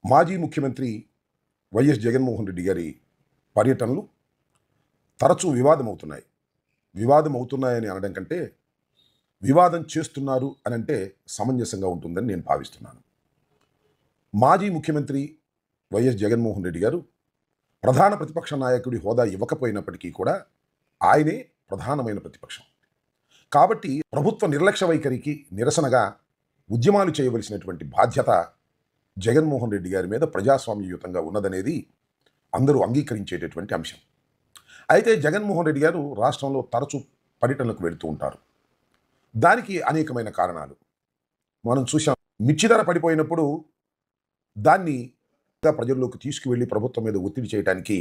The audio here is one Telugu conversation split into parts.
మాజీ ముఖ్యమంత్రి వైఎస్ జగన్మోహన్ రెడ్డి గారి పర్యటనలు తరచూ వివాదమవుతున్నాయి. వివాదమవుతున్నాయని అనడం కంటే వివాదం చేస్తున్నారు అని అంటే సమంజసంగా ఉంటుందని నేను భావిస్తున్నాను. మాజీ ముఖ్యమంత్రి వైఎస్ జగన్మోహన్ రెడ్డి గారు ప్రధాన ప్రతిపక్ష నాయకుడి హోదా ఇవ్వకపోయినప్పటికీ కూడా ఆయనే ప్రధానమైన ప్రతిపక్షం. కాబట్టి ప్రభుత్వ నిర్లక్ష్య వైఖరికి నిరసనగా ఉద్యమాలు చేయవలసినటువంటి బాధ్యత జగన్మోహన్ రెడ్డి గారి మీద ప్రజాస్వామ్యయుతంగా ఉన్నదనేది అందరూ అంగీకరించేటటువంటి అంశం. అయితే జగన్మోహన్ రెడ్డి గారు రాష్ట్రంలో తరచూ పర్యటనలకు వెళుతూ ఉంటారు. దానికి అనేకమైన కారణాలు మనం చూసాం. మిర్చి ధర పడిపోయినప్పుడు దాన్ని ప్రజల్లోకి తీసుకువెళ్ళి ప్రభుత్వం మీద ఒత్తిడి చేయడానికి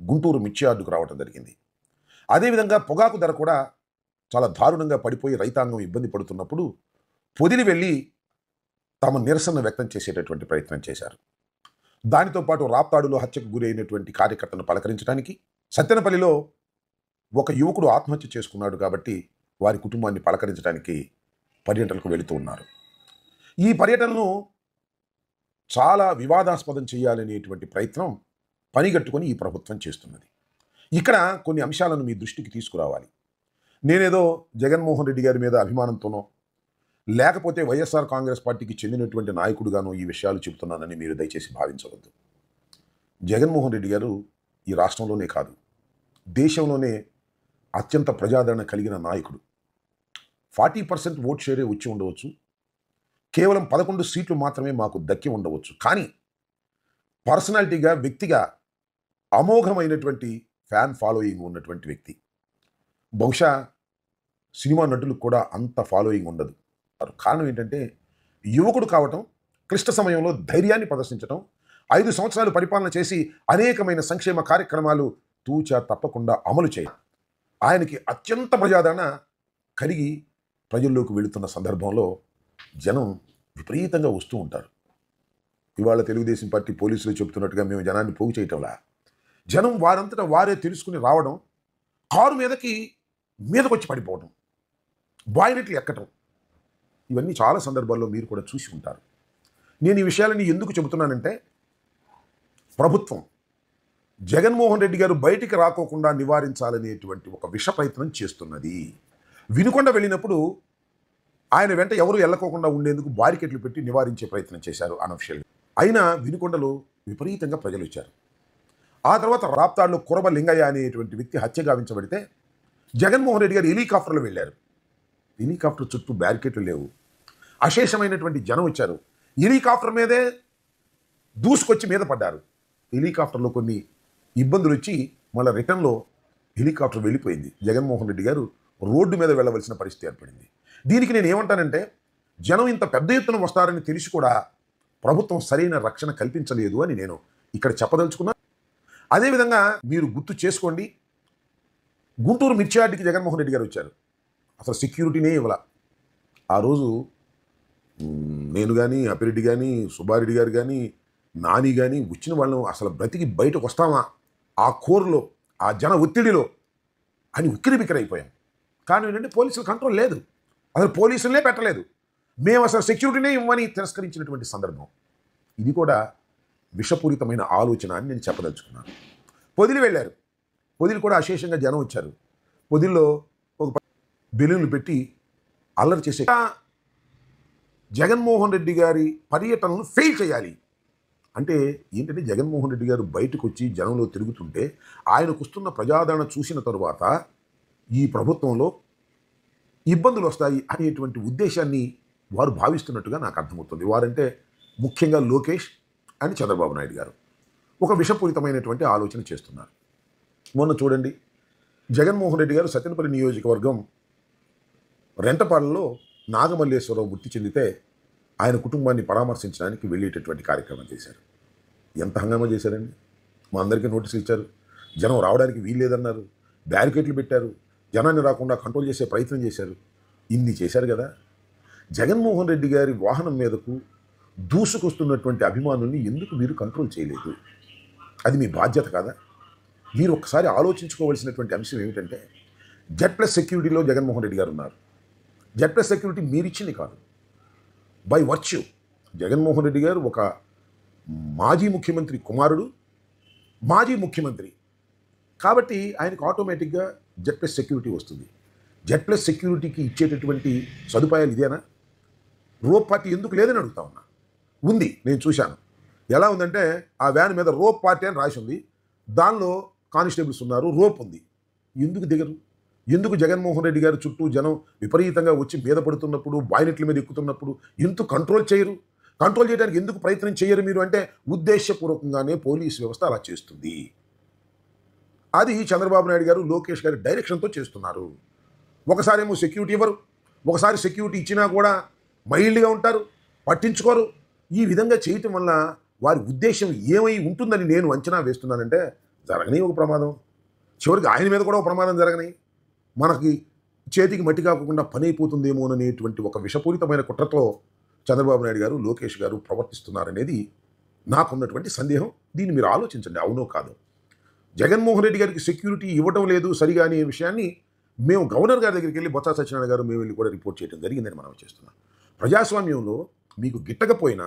గుంటూరు మిర్చి యార్డుకు రావడం జరిగింది. అదేవిధంగా పొగాకు ధర కూడా చాలా దారుణంగా పడిపోయి రైతాంగం ఇబ్బంది పడుతున్నప్పుడు పొదిలి వెళ్ళి తమ నిరసన వ్యక్తం చేసేటటువంటి ప్రయత్నం చేశారు. దానితో పాటు రాప్తాడులో హత్యకు గురైనటువంటి కార్యకర్తను పలకరించడానికి సత్తెనపల్లిలో ఒక యువకుడు ఆత్మహత్య చేసుకున్నాడు కాబట్టి వారి కుటుంబాన్ని పలకరించడానికి పర్యటనకు వెళుతూ ఉన్నారు. ఈ పర్యటనను చాలా వివాదాస్పదం చేయాలనేటువంటి ప్రయత్నం పనిగట్టుకొని ఈ ప్రభుత్వం చేస్తున్నది. ఇక్కడ కొన్ని అంశాలను మీ దృష్టికి తీసుకురావాలి. నేనేదో జగన్మోహన్ రెడ్డి గారి మీద అభిమానంతోనో లేకపోతే వైఎస్ఆర్ కాంగ్రెస్ పార్టీకి చెందినటువంటి నాయకుడుగానో ఈ విషయాలు చెబుతున్నానని మీరు దయచేసి భావించవద్దు. జగన్మోహన్ రెడ్డి గారు ఈ రాష్ట్రంలోనే కాదు, దేశంలోనే అత్యంత ప్రజాదరణ కలిగిన నాయకుడు. 40% ఓట్ షేరే వచ్చి ఉండవచ్చు, కేవలం 11 సీట్లు మాత్రమే మాకు దక్కి ఉండవచ్చు. కానీ పర్సనాలిటీగా, వ్యక్తిగా అమోఘమైనటువంటి ఫ్యాన్ ఫాలోయింగ్ ఉన్నటువంటి వ్యక్తి. బహుశా సినిమా నటులకు కూడా అంత ఫాలోయింగ్ ఉండదు. కారణం ఏంటంటే యువకుడు కావటం, క్లిష్ట సమయంలో ధైర్యాన్ని ప్రదర్శించడం, 5 సంవత్సరాలు పరిపాలన చేసి అనేకమైన సంక్షేమ కార్యక్రమాలు తూచా తప్పకుండా అమలు చేయడం, ఆయనకి అత్యంత ప్రజాదరణ కలిగి ప్రజల్లోకి వెళుతున్న సందర్భంలో జనం విపరీతంగా వస్తూ ఉంటారు. ఇవాళ తెలుగుదేశం పార్టీ పోలీసులు చెబుతున్నట్టుగా మేము జనాన్ని పోగు చేయటంలా, జనం వారంతటా వారే తెలుసుకుని రావడం, కారు మీదకొచ్చి పడిపోవడం, బాయినెట్లు ఎక్కటం, ఇవన్నీ చాలా సందర్భాల్లో మీరు కూడా చూసి ఉంటారు. నేను ఈ విషయాలని ఎందుకు చెబుతున్నానంటే, ప్రభుత్వం జగన్మోహన్ రెడ్డి గారు బయటికి రాకోకుండా నివారించాలనేటువంటి ఒక విష ప్రయత్నం చేస్తున్నది. వినుకొండ వెళ్ళినప్పుడు ఆయన వెంట ఎవరు వెళ్ళకోకుండా ఉండేందుకు బారికెట్లు పెట్టి నివారించే ప్రయత్నం చేశారు అనఫిషియల్గా. అయినా వినుకొండలో విపరీతంగా ప్రజలు వచ్చారు. ఆ తర్వాత రాప్తాడులో కురబ లింగయ్య అనేటువంటి వ్యక్తి హత్య గావించబడితే జగన్మోహన్ రెడ్డి గారు హెలికాప్టర్లో వెళ్ళారు. హెలికాప్టర్ చుట్టూ బ్యారికేట్లు లేవు, అశేషమైనటువంటి జనం వచ్చారు. హెలికాప్టర్ మీదే దూసుకొచ్చి మీద పడ్డారు. హెలికాప్టర్లో కొన్ని ఇబ్బందులు వచ్చి మళ్ళీ రిటర్న్లో హెలికాప్టర్ వెళ్ళిపోయింది. జగన్మోహన్ రెడ్డి గారు రోడ్డు మీద వెళ్ళవలసిన పరిస్థితి ఏర్పడింది. దీనికి నేను ఏమంటానంటే, జనం ఇంత పెద్ద ఎత్తున వస్తారని తెలిసి కూడా ప్రభుత్వం సరైన రక్షణ కల్పించలేదు అని నేను ఇక్కడ చెప్పదలుచుకున్నాను. అదేవిధంగా మీరు గుర్తు చేసుకోండి, గుంటూరు మిర్చి యార్డుకి జగన్మోహన్ రెడ్డి గారు వచ్చారు. అసలు సెక్యూరిటీనే ఇవ్వాల. ఆ రోజు నేను కానీ, అప్పిరెడ్డి కానీ, సుబ్బారెడ్డి గారు కానీ, నాని కానీ వచ్చిన వాళ్ళను అసలు బ్రతికి బయటకు వస్తామా ఆ కోరులో, ఆ జన ఒత్తిడిలో అని ఉక్కిరిబిక్కిరైపోయాం. కానీ ఏంటంటే పోలీసుల కంట్రోల్ లేదు, అసలు పోలీసులనే పెట్టలేదు. మేము అసలు సెక్యూరిటీనే ఇవ్వని తిరస్కరించినటువంటి సందర్భం. ఇది కూడా విషపూరితమైన ఆలోచన అని నేను చెప్పదలుచుకున్నాను. పొదిలి వెళ్ళారు. పొదిలి కూడా అశేషంగా జనం వచ్చారు. పొదిల్లో ఒక బెలూన్లు పెట్టి అల్లరి చేసే జగన్మోహన్ రెడ్డి గారి పర్యటనను ఫెయిల్ చేయాలి అంటే ఏంటంటే, జగన్మోహన్ రెడ్డి గారు బయటకు వచ్చి జనంలో తిరుగుతుంటే ఆయనకు వస్తున్న ప్రజాదరణ చూసిన తరువాత ఈ ప్రభుత్వంలో ఇబ్బందులు వస్తాయి అనేటువంటి ఉద్దేశాన్ని వారు భావిస్తున్నట్టుగా నాకు అర్థమవుతుంది. వారంటే ముఖ్యంగా లోకేష్ అండ్ చంద్రబాబు నాయుడు గారు ఒక విషపూరితమైనటువంటి ఆలోచన చేస్తున్నారు. మొన్న చూడండి, జగన్మోహన్ రెడ్డి గారు సత్తెనపల్లి నియోజకవర్గం రెంటపాలెంలో నాగమల్లేశ్వరరావు మృతి చెందితే ఆయన కుటుంబాన్ని పరామర్శించడానికి వెళ్ళేటటువంటి కార్యక్రమం చేశారు. ఎంత హంగామా చేశారండి. మా అందరికీ నోటీసులు ఇచ్చారు, జనం రావడానికి వీల్లేదన్నారు, బ్యారికేట్లు పెట్టారు, జనాన్ని రాకుండా కంట్రోల్ చేసే ప్రయత్నం చేశారు. ఇన్ని చేశారు కదా. జగన్మోహన్ రెడ్డి గారి వాహనం మీదకు దూసుకొస్తున్నటువంటి అభిమానుల్ని ఎందుకు మీరు కంట్రోల్ చేయలేదు? అది మీ బాధ్యత కాదా? మీరు ఒకసారి ఆలోచించుకోవాల్సినటువంటి అంశం ఏమిటంటే, జెడ్+ సెక్యూరిటీలో జగన్మోహన్ రెడ్డి గారు ఉన్నారు. జెడ్+ సెక్యూరిటీ మీరిచ్చింది కాదు, బై వర్చ్యూ జగన్మోహన్ రెడ్డి గారు ఒక మాజీ ముఖ్యమంత్రి కుమారుడు, మాజీ ముఖ్యమంత్రి. కాబట్టి ఆయనకు ఆటోమేటిక్గా జెడ్ ప్లస్ సెక్యూరిటీ వస్తుంది. జెడ్ ప్లస్ సెక్యూరిటీకి ఇచ్చేటటువంటి సదుపాయాలు ఇదేనా? రోప్ పార్టీ ఎందుకు లేదని అడుగుతా ఉన్నా. ఉంది, నేను చూశాను. ఎలా ఉందంటే ఆ వ్యాన్ మీద రోప్ పార్టీ అని రాసి ఉంది, దానిలో కానిస్టేబుల్స్ ఉన్నారు, రోప్ ఉంది. ఎందుకు దిగరు? ఎందుకు జగన్మోహన్ రెడ్డి గారి చుట్టూ జనం విపరీతంగా వచ్చి మీద పడుతున్నప్పుడు, బాయినెట్ల మీద ఎక్కుతున్నప్పుడు ఎందుకు కంట్రోల్ చేయరు? కంట్రోల్ చేయడానికి ఎందుకు ప్రయత్నం చేయరు మీరు అంటే ఉద్దేశపూర్వకంగానే పోలీసు వ్యవస్థ అలా చేస్తుంది. అది చంద్రబాబు నాయుడు గారు, లోకేష్ గారి డైరెక్షన్తో చేస్తున్నారు. ఒకసారేమో సెక్యూరిటీ ఇవ్వరు, ఒకసారి సెక్యూరిటీ ఇచ్చినా కూడా మైల్డ్గా ఉంటారు, పట్టించుకోరు. ఈ విధంగా చేయటం వల్ల వారి ఉద్దేశం ఏమై ఉంటుందని నేను అంచనా వేస్తున్నానంటే, జరగని ఒక ప్రమాదం, చివరికి ఆయన మీద కూడా ఒక ప్రమాదం జరగని, మనకి చేతికి మట్టి కాకుండా పని అయిపోతుందేమోననేటువంటి ఒక విషపూరితమైన కుట్రతో చంద్రబాబు నాయుడు గారు, లోకేష్ గారు ప్రవర్తిస్తున్నారనేది నాకున్నటువంటి సందేహం. దీన్ని మీరు ఆలోచించండి, అవునో కాదు. జగన్మోహన్ రెడ్డి గారికి సెక్యూరిటీ ఇవ్వటం లేదు సరిగా అనే విషయాన్ని మేము గవర్నర్ గారి దగ్గరికి వెళ్ళి, బొత్స సత్యనారాయణ గారు మేము వెళ్ళి కూడా రిపోర్ట్ చేయడం జరిగిందని మనం చేస్తున్నాం. ప్రజాస్వామ్యంలో మీకు గిట్టకపోయినా,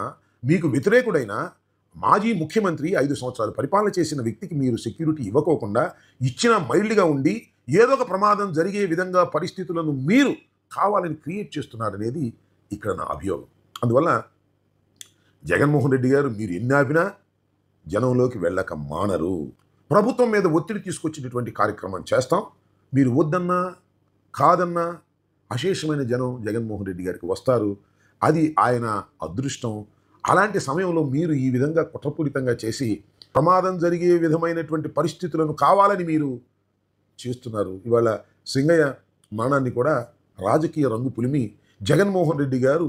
మీకు వ్యతిరేకుడైనా మాజీ ముఖ్యమంత్రి 5 సంవత్సరాలు పరిపాలన చేసిన వ్యక్తికి మీరు సెక్యూరిటీ ఇవ్వకోకుండా, ఇచ్చిన మైల్డ్గా ఉండి ఏదో ఒక ప్రమాదం జరిగే విధంగా పరిస్థితులను మీరు కావాలని క్రియేట్ చేస్తున్నారనేది ఇక్కడ నా అభియోగం. అందువల్ల జగన్మోహన్ రెడ్డి గారు మీరు ఎన్ని ఆపినా జనంలోకి వెళ్ళక మానరు. ప్రభుత్వం మీద ఒత్తిడి తీసుకొచ్చేటటువంటి కార్యక్రమం చేస్తాం. మీరు వద్దన్నా కాదన్నా అశేషమైన జనం జగన్మోహన్ రెడ్డి గారికి వస్తారు. అది ఆయన అదృష్టం. అలాంటి సమయంలో మీరు ఈ విధంగా కుట్రపూరితంగా చేసి ప్రమాదం జరిగే విధమైనటువంటి పరిస్థితులను కావాలని మీరు చేస్తున్నారు. ఇవాళ సింగయ్య మరణాన్ని కూడా రాజకీయ రంగు పులిమి జగన్మోహన్ రెడ్డి గారు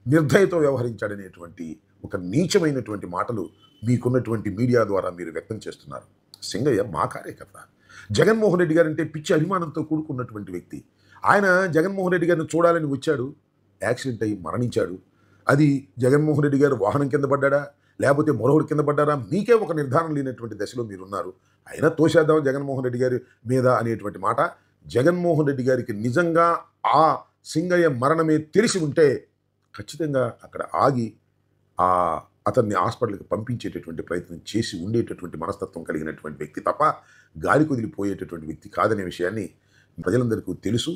నిర్దయతో వ్యవహరించాడనేటువంటి ఒక నీచమైనటువంటి మాటలు మీకున్నటువంటి మీడియా ద్వారా మీరు వ్యక్తం చేస్తున్నారు. సింగయ్య మా కార్యకర్త. జగన్మోహన్ రెడ్డి గారంటే పిచ్చి అభిమానంతో కూడుకున్నటువంటి వ్యక్తి. ఆయన జగన్మోహన్ రెడ్డి గారిని చూడాలని వచ్చాడు, యాక్సిడెంట్ అయ్యి మరణించాడు. అది జగన్మోహన్ రెడ్డి గారు వాహనం కింద పడ్డాడా, లేకపోతే మరొకటి కింద పడ్డారా, మీకే ఒక నిర్ధారణ లేనటువంటి దశలో మీరున్నారు. అయినా తోసేద్దాం జగన్మోహన్ రెడ్డి గారి మీద అనేటువంటి మాట. జగన్మోహన్ రెడ్డి గారికి నిజంగా ఆ సింగయ్య మరణమే తెలిసి ఉంటే ఖచ్చితంగా అక్కడ ఆగి అతన్ని హాస్పిటల్కి పంపించేటటువంటి ప్రయత్నం చేసి ఉండేటటువంటి మనస్తత్వం కలిగినటువంటి వ్యక్తి తప్ప గాలి కుదిలిపోయేటటువంటి వ్యక్తి కాదనే విషయాన్ని ప్రజలందరికీ తెలుసు.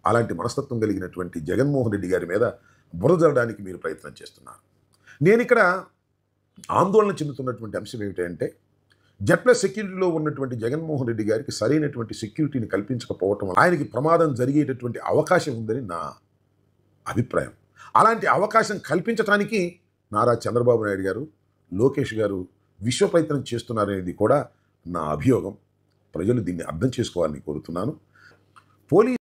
అలాంటి మనస్తత్వం కలిగినటువంటి జగన్మోహన్ రెడ్డి గారి మీద బురదలడానికి మీరు ప్రయత్నం చేస్తున్నారు. నేను ఇక్కడ ఆందోళన చెందుతున్నటువంటి అంశం ఏమిటంటే, జెడ్ ప్లస్ సెక్యూరిటీలో ఉన్నటువంటి జగన్మోహన్ రెడ్డి గారికి సరైనటువంటి సెక్యూరిటీని కల్పించకపోవటం ఆయనకి ప్రమాదం జరిగేటటువంటి అవకాశం ఉందని నా అభిప్రాయం. అలాంటి అవకాశం కల్పించడానికి నారా చంద్రబాబు నాయుడు గారు, లోకేష్ గారు విశ్వ ప్రయత్నం చేస్తున్నారనేది కూడా నా అభియోగం. ప్రజలు దీన్ని అర్థం చేసుకోవాలని కోరుతున్నాను. పోలీస్